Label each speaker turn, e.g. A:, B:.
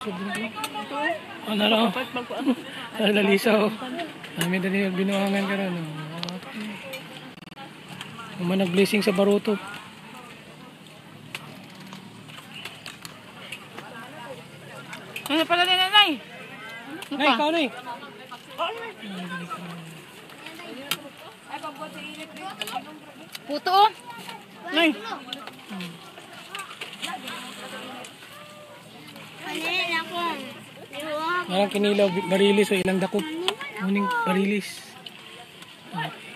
A: Ano na? Nalisaw. Amin din yung binuhangan ka rin. Manag-blessing sa baruto.
B: Ano pala ni nanay?
A: Nay, ikaw nay.
B: Puto oh. Nay.
A: Parang kinilaw barilis o ilang dakop. Muning barilis. Okay.